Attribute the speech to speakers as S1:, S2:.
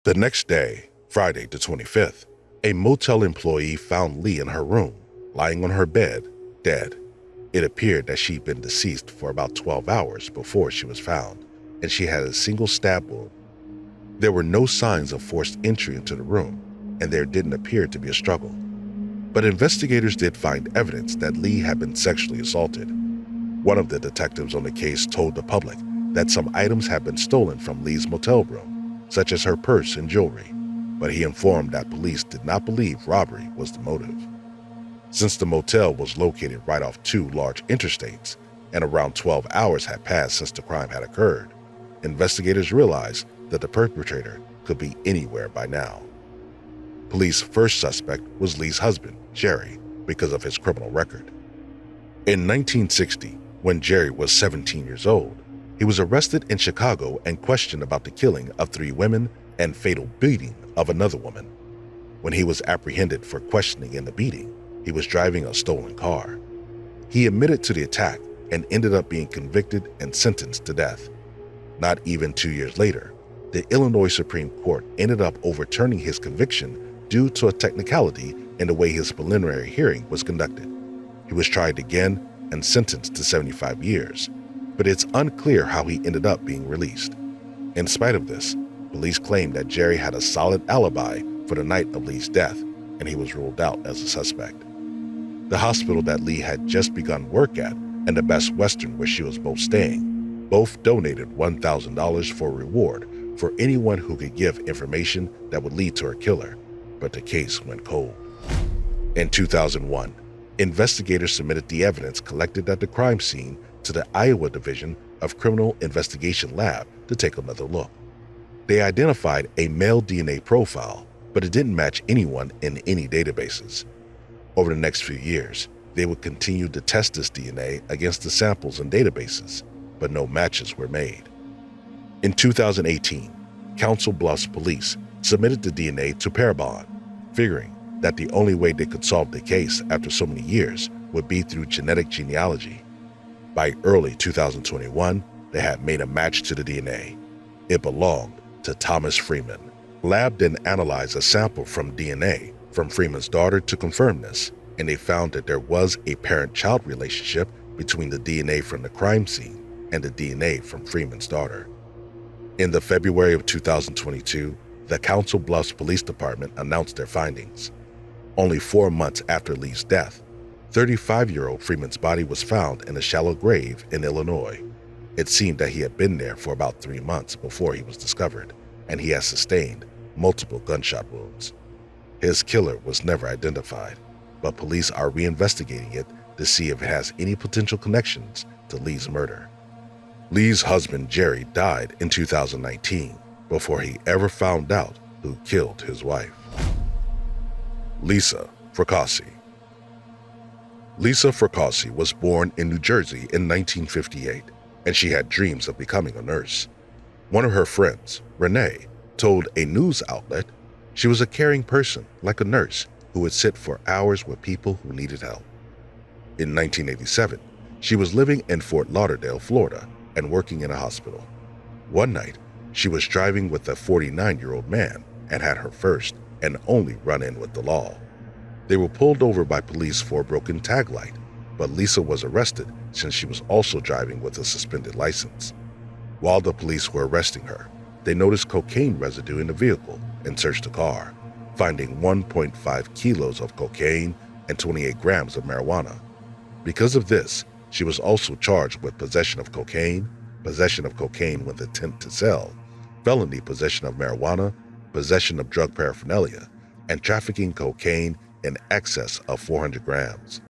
S1: The next day, Friday the 25th, a motel employee found Lee in her room, lying on her bed, dead. It appeared that she'd been deceased for about 12 hours before she was found, and she had a single stab wound. There were no signs of forced entry into the room, and there didn't appear to be a struggle. But investigators did find evidence that Lee had been sexually assaulted. One of the detectives on the case told the public that some items had been stolen from Lee's motel room, such as her purse and jewelry, but he informed that police did not believe robbery was the motive. Since the motel was located right off two large interstates, and around 12 hours had passed since the crime had occurred, investigators realized that the perpetrator could be anywhere by now. Police's first suspect was Lee's husband, Jerry, because of his criminal record. In 1960, when Jerry was 17 years old, he was arrested in Chicago and questioned about the killing of 3 women and fatal beating of another woman. When he was apprehended for questioning in the beating, he was driving a stolen car. He admitted to the attack and ended up being convicted and sentenced to death. Not even 2 years later, the Illinois Supreme Court ended up overturning his conviction due to a technicality in the way his preliminary hearing was conducted. He was tried again and sentenced to 75 years, but it's unclear how he ended up being released. In spite of this, police claimed that Jerry had a solid alibi for the night of Lee's death, and he was ruled out as a suspect. The hospital that Lee had just begun work at and the Best Western where she was both staying, both donated $1,000 for a reward for anyone who could give information that would lead to her killer, but the case went cold. In 2001, investigators submitted the evidence collected at the crime scene to the Iowa Division of Criminal Investigation Lab to take another look. They identified a male DNA profile, but it didn't match anyone in any databases. Over the next few years, they would continue to test this DNA against the samples in databases, but no matches were made. In 2018, Council Bluffs police submitted the DNA to Parabon, figuring that the only way they could solve the case after so many years would be through genetic genealogy. By early 2021, they had made a match to the DNA. It belonged to Thomas Freeman. Lab then analyzed a sample from DNA from Freeman's daughter to confirm this, and they found that there was a parent-child relationship between the DNA from the crime scene and the DNA from Freeman's daughter. In the February of 2022, the Council Bluffs Police Department announced their findings. Only 4 months after Lee's death, 35-year-old Freeman's body was found in a shallow grave in Illinois. It seemed that he had been there for about 3 months before he was discovered, and he had sustained multiple gunshot wounds. His killer was never identified, but police are reinvestigating it to see if it has any potential connections to Lee's murder. Lee's husband, Jerry, died in 2019 before he ever found out who killed his wife. Lisa Fracassi. Lisa Fracassi was born in New Jersey in 1958, and she had dreams of becoming a nurse. One of her friends, Renee, told a news outlet she was a caring person like a nurse who would sit for hours with people who needed help. In 1987, she was living in Fort Lauderdale, Florida, and working in a hospital. One night, she was driving with a 49-year-old man and had her first and only run-in with the law. They were pulled over by police for a broken tag light, but Lisa was arrested since she was also driving with a suspended license. While the police were arresting her, they noticed cocaine residue in the vehicle and searched the car, finding 1.5 kilos of cocaine and 28 grams of marijuana. Because of this, she was also charged with possession of cocaine with intent to sell, felony possession of marijuana, possession of drug paraphernalia, and trafficking cocaine in excess of 400 grams.